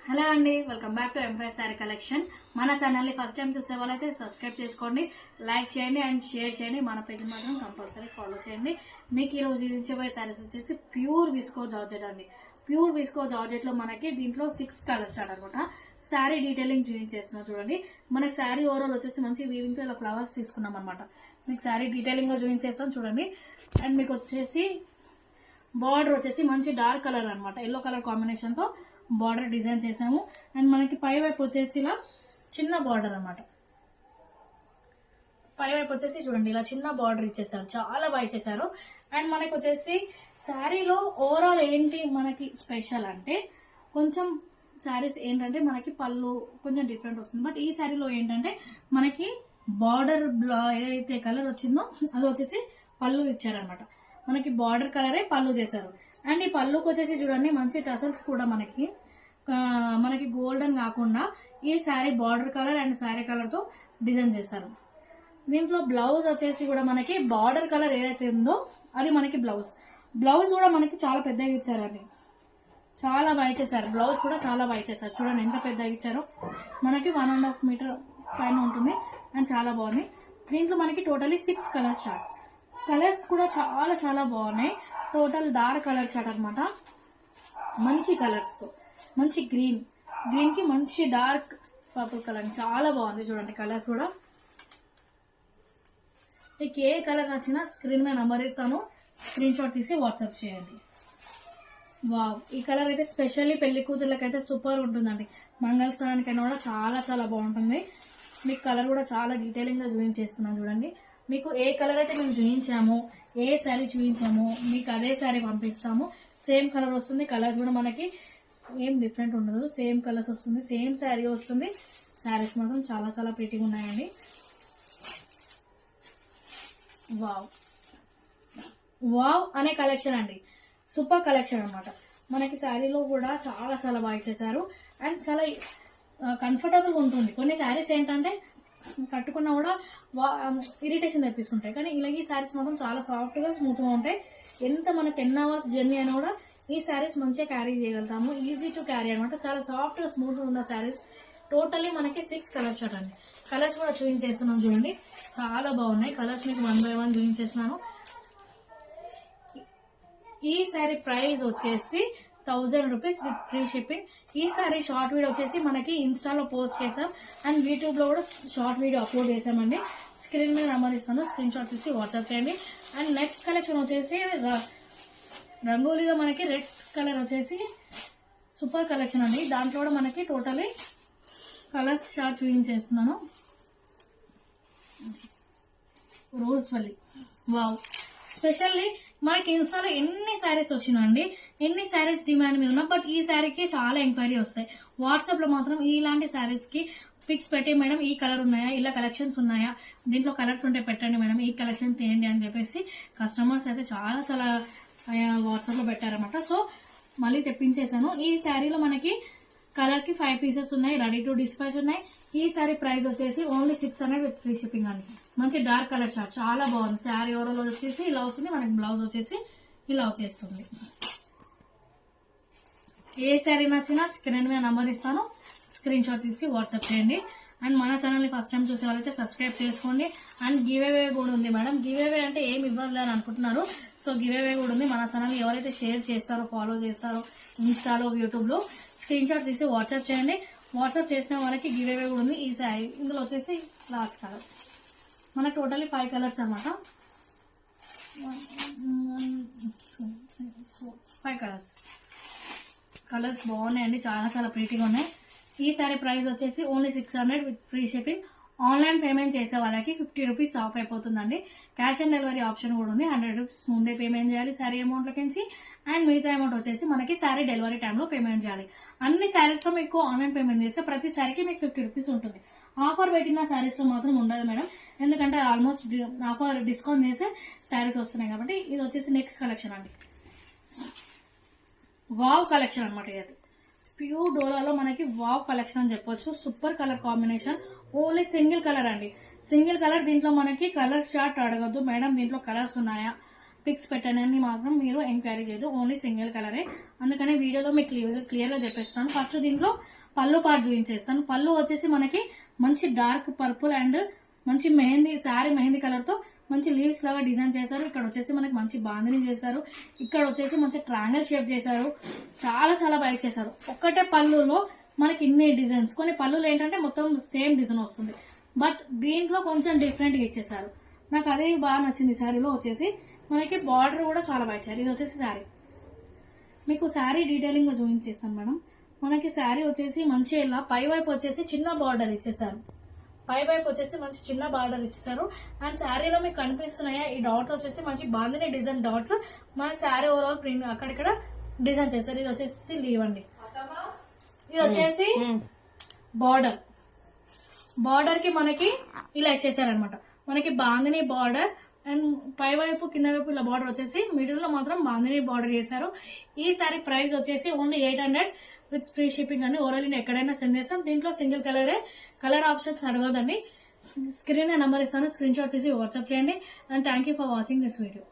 Hello అండి, welcome back to empire sari collection. మన ఛానల్ని ఫస్ట్ టైం చూసే వాళ్ళైతే సబ్స్క్రైబ్ చేసుకోండి, లైక్ చేయండి అండ్ షేర్ చేయండి. మన పేజ్ మాత్రం కంపల్సరీ ఫాలో చేయండి. మీకు ఈరోజు చూపించబోయే శారీస్ వచ్చేసి ప్యూర్ విస్కో జార్జెట్ అండి. ప్యూర్ విస్కో జార్జెట్లో మనకి దీంట్లో 6 కలర్స్ స్టార్ట్ అనమాట. శారీ డీటెయిలింగ్ చూపించేస్తున్నాం చూడండి. మనకి శారీ ఓవరాల్ వచ్చేసి మంచి వీవింగ్తో ఇలా ఫ్లవర్స్ తీసుకున్నాం అనమాట. మీకు శారీ డీటెయిలింగ్గా చూపించేస్తాం చూడండి. అండ్ మీకు వచ్చేసి బార్డర్ వచ్చేసి మంచి డార్క్ కలర్ అనమాట, ఎల్లో కలర్ కాంబినేషన్తో బార్డర్ డిజైన్ చేసాము. అండ్ మనకి పై వైపు వచ్చేసి ఇలా చిన్న బార్డర్ అనమాట. పై వైపు వచ్చేసి చూడండి ఇలా చిన్న బార్డర్ ఇచ్చేసారు, చాలా బాగా ఇచ్చేసారు. అండ్ మనకి వచ్చేసి శారీలో ఓవరాల్ ఏంటి మనకి స్పెషల్ అంటే, కొంచెం శారీస్ ఏంటంటే మనకి పళ్ళు కొంచెం డిఫరెంట్ వస్తుంది. బట్ ఈ శారీలో ఏంటంటే మనకి బార్డర్ ఏదైతే కలర్ వచ్చిందో అది వచ్చేసి పళ్ళు ఇచ్చారనమాట. మనకి బార్డర్ కలరే పళ్ళు చేశారు. అండ్ ఈ పళ్ళుకి వచ్చేసి చూడండి మంచి టసల్స్ కూడా మనకి గోల్డెన్ కాకుండా ఈ sari border colour and sari కలర్తో డిజైన్ చేశారు. దీంట్లో బ్లౌజ్ వచ్చేసి కూడా మనకి బార్డర్ కలర్ ఏదైతే ఉందో అది మనకి బ్లౌజ్ కూడా మనకి చాలా పెద్దగా ఇచ్చారండి, చాలా బాగా ఇచ్చేసారు. బ్లౌజ్ కూడా చాలా బాగా ఇచ్చేసారు. చూడండి ఎంత పెద్దగా ఇచ్చారో, మనకి 1.5 మీటర్ పైన ఉంటుంది అండ్ చాలా బాగుంది. దీంట్లో మనకి టోటలీ 6 కలర్స్ స్టార్ట్. కలర్స్ కూడా చాలా చాలా బాగున్నాయి. టోటల్ డార్క్ కలర్ చాట్ అనమాట. మంచి కలర్స్, మంచి గ్రీన్ కి మంచి డార్క్ పర్పుల్ కలర్, చాలా బాగుంది చూడండి. కలర్స్ కూడా మీకు ఏ కలర్ నచ్చినా స్క్రీన్ మీద నంబర్ ఇస్తాను, స్క్రీన్ షాట్ తీసి వాట్సాప్ చేయండి. వావ్, ఈ కలర్ అయితే స్పెషల్లీ పెళ్లి కూతుర్లకైతే సూపర్ ఉంటుందండి. మంగళస్థానానికైనా కూడా చాలా చాలా బాగుంటుంది. మీకు కలర్ కూడా చాలా డీటెయిలింగ్ గా చూపించేస్తున్నాను చూడండి. మీకు ఏ కలర్ అయితే మేము చూపించాము, ఏ శారీ చూపించాము, మీకు అదే శారీ పంపిస్తాము. సేమ్ కలర్ వస్తుంది. కలర్ కూడా మనకి ఏం డిఫరెంట్ ఉండదు, సేమ్ కలర్స్ వస్తుంది, సేమ్ శారీ వస్తుంది. శారీస్ మాత్రం చాలా చాలా ప్రీటీగా ఉన్నాయండి. వావ్ వావ్ అనే కలెక్షన్ అండి, సూపర్ కలెక్షన్ అనమాట. మనకి శారీలో కూడా చాలా చాలా బాగా ఇచ్చేసారు అండ్ చాలా కంఫర్టబుల్గా ఉంటుంది. కొన్ని శారీస్ ఏంటంటే కట్టుకున్నా కూడా ఇరిటేషన్ తెప్పిస్తుంటాయి, కానీ ఇలా ఈ శారీస్ మాత్రం చాలా సాఫ్ట్గా స్మూత్గా ఉంటాయి. ఎంత మన 10 hours జర్నీ అయినా కూడా ఈ శారీస్ మంచిగా క్యారీ చేయగలుగుతాము. ఈజీ టు క్యారీ అనమాట. చాలా సాఫ్ట్గా స్మూత్గా ఉన్న శారీస్. టోటల్లీ మనకి 6 కలర్స్ షర్ట్ అండి. కలర్స్ కూడా చూపించేస్తున్నాం చూడండి, చాలా బాగున్నాయి కలర్స్. మీకు 1 by 1 చూపించేస్తున్నాను. ఈ శారీ ప్రైస్ వచ్చేసి 1000 రూపీస్ విత్ ఫ్రీ షిప్పింగ్. ఈ సారీ షార్ట్ వీడియో వచ్చేసి మనకి ఇన్స్టాలో పోస్ట్ చేసాం అండ్ యూట్యూబ్లో కూడా షార్ట్ వీడియో అప్లోడ్ చేసామండి. స్క్రీన్ మీద నెంబర్ ఇస్తాను, స్క్రీన్ షాట్ తీసి వాట్సాప్ చేయండి. అండ్ నెక్స్ట్ కలెక్షన్ వచ్చేసి రంగోలీలో మనకి రెడ్ కలర్ వచ్చేసి సూపర్ కలెక్షన్ అండి. దాంట్లో కూడా మనకి టోటలీ కలర్స్ షార్ట్ చూపించేస్తున్నాను. రోజ్ వల్లి, వావ్, స్పెషల్లీ మనకి ఇన్స్టాలో ఎన్ని శారీస్ వచ్చినాయండి, ఎన్ని శారీస్ డిమాండ్ మీద ఉన్నా, బట్ ఈ శారీకి చాలా ఎంక్వైరీ వస్తాయి. వాట్సాప్లో మాత్రం ఇలాంటి శారీస్కి పిక్స్ పెట్టి మేడం ఈ కలర్ ఉన్నాయా, ఇలా కలెక్షన్స్ ఉన్నాయా, దీంట్లో కలర్స్ ఉంటే పెట్టండి మేడం, ఈ కలెక్షన్ తీయండి అని చెప్పేసి కస్టమర్స్ అయితే చాలా చాలా వాట్సాప్లో పెట్టారనమాట. సో మళ్ళీ తెప్పించేసాను. ఈ శారీలో మనకి కలర్కి 5 pieces ఉన్నాయి, రెడీ టు డిస్పాచ్ ఉన్నాయి. ఈ శారీ ప్రైస్ వచ్చేసి ఓన్లీ 600 విత్ ఫ్రీ షిప్పింగ్ అండి. మంచి డార్క్ కలర్ షార్ట్, చాలా బాగుంది. శారీ ఓవరాల్ వచ్చేసి ఇలా వస్తుంది, మనకి బ్లౌజ్ వచ్చేసి ఇలా వచ్చేస్తుంది. ఏ శారీ నచ్చినా స్క్రీన్ మీద నంబర్ ఇస్తాను, స్క్రీన్ షాట్ తీసి వాట్సాప్ చేయండి. అండ్ మన ఛానల్ని ఫస్ట్ టైం చూసే వాళ్ళైతే సబ్స్క్రైబ్ చేసుకోండి. అండ్ గివ్ అవే కూడా ఉంది మేడం. గివ్ అవే అంటే ఏమి ఇవ్వాలి అని అనుకుంటున్నారు, సో గివ్ అవే కూడా ఉంది. మన ఛానల్ ఎవరైతే షేర్ చేస్తారో, ఫాలో చేస్తారో ఇన్స్టాలో, యూట్యూబ్లో, స్క్రీన్ షాట్ తీసి వాట్సాప్ చేయండి. వాట్సాప్ చేసిన వాళ్ళకి గివ్ అవే కూడా ఉంది. ఈ శారీ ఇందులో వచ్చేసి లాస్ట్ కలర్, మనకు టోటల్లీ 5 కలర్స్ అనమాట. 5 కలర్స్ బాగున్నాయండి, చాలా చాలా ప్రీటీగా ఉన్నాయి. ఈ శారీ ప్రైస్ వచ్చేసి only 600 with free shipping. Online payment చేసే వాళ్ళకి 50 రూపీస్ ఆఫ్ అయిపోతుందండి. క్యాష్ ఆన్ డెలివరీ ఆప్షన్ కూడా ఉంది. 100 రూపీస్ ముందే పేమెంట్ చేయాలి శారీ అమౌంట్లకించి, అండ్ మిగతా అమౌంట్ వచ్చేసి మనకి శారీ డెలివరీ టైంలో పేమెంట్ చేయాలి. అన్ని శారీస్తో మీకు ఆన్లైన్ పేమెంట్ చేస్తే ప్రతి శారీకి మీకు 50 రూపీస్ ఉంటుంది. ఆఫర్ పెట్టిన శారీస్లో మాత్రం ఉండదు మేడం, ఎందుకంటే ఆల్మోస్ట్ ఆఫర్ డిస్కౌంట్ చేసే శారీస్ వస్తున్నాయి కాబట్టి. ఇది వచ్చేసి నెక్స్ట్ కలెక్షన్ అండి, వావ్ కలెక్షన్ అనమాట. ఇది ప్యూర్ డోలాలో మనకి వావ్ కలెక్షన్ అని చెప్పొచ్చు. Super colour combination, only single colour అండి, సింగిల్ కలర్. దీంట్లో మనకి కలర్ చార్ట్ అడగద్దు మేడం, దీంట్లో కలర్స్ ఉన్నాయా, పిక్స్ పెట్టండి మాత్రం మీరు ఎంక్వైరీ చేయదు, ఓన్లీ సింగిల్ కలరే. అందుకనే వీడియోలో మీకు క్లియర్గా చెప్పేస్తున్నాను. ఫస్ట్ దీంట్లో పళ్ళు పార్ట్ చూపించేస్తాను. పళ్ళు వచ్చేసి మనకి మంచి డార్క్ పర్పుల్ అండ్ మంచి శారీ మెహందీ కలర్ తో మంచి లీవ్స్ లాగా డిజైన్ చేశారు. ఇక్కడ వచ్చేసి మనకి మంచి బాందిని చేశారు. ఇక్కడ వచ్చేసి మంచి ట్రయాంగిల్ షేప్ చేశారు. చాలా చాలా బాగా చేశారు. ఒక్కటే పళ్ళులో మనకి ఇన్ని డిజైన్స్, కొన్ని పళ్ళులు ఏంటంటే మొత్తం సేమ్ డిజైన్ వస్తుంది, బట్ దీంట్లో కొంచెం డిఫరెంట్ గా ఇచ్చేసారు. నాకు అదే బాగా నచ్చింది. శారీలో వచ్చేసి మనకి బార్డర్ కూడా చాలా బాగా ఇచ్చారు. ఇది వచ్చేసి శారీ, మీకు శారీ డీటెయిలింగ్ గా చూపించేస్తాను మేడం. మనకి శారీ వచ్చేసి మంచి ఇలా పై వైపు వచ్చేసి చిన్న బార్డర్ ఇచ్చేసారు. పై వైపు వచ్చేసి మంచి చిన్న బార్డర్ ఇచ్చేసారు. అండ్ శారీలో మీకు కనిపిస్తున్నాయా ఈ డాట్స్ వచ్చేసి మంచి బాందిని డిజైన్ డాట్స్. మనకి శారీ ఓవరాల్ ప్రింట్ అక్కడిక్కడ డిజైన్ చేశారు. ఇది వచ్చేసి లీవ్ అండి. ఇది వచ్చేసి బార్డర్, బార్డర్ కి మనకి ఇలా ఇచ్చేసారనమాట. మనకి బాందిని బార్డర్ అండ్ పై వైపు కింద వైపు ఇలా బార్డర్ వచ్చేసి మిడిల్ లో మాత్రం బాందిని బార్డర్ చేశారు. ఈ సారీ ప్రైస్ వచ్చేసి ఓన్లీ 800 విత్ ఫ్రీ షిప్పింగ్ అండి. ఓవరాల్ ఎక్కడైనా సెండ్ చేస్తాం. దీంట్లో సింగిల్ కలరే, కలర్ ఆప్షన్స్ అడగదండి. స్క్రీన్ నెంబర్ ఇస్తాను, స్క్రీన్ షాట్ తీసి వాట్సాప్ చేయండి. And thank you for watching this video.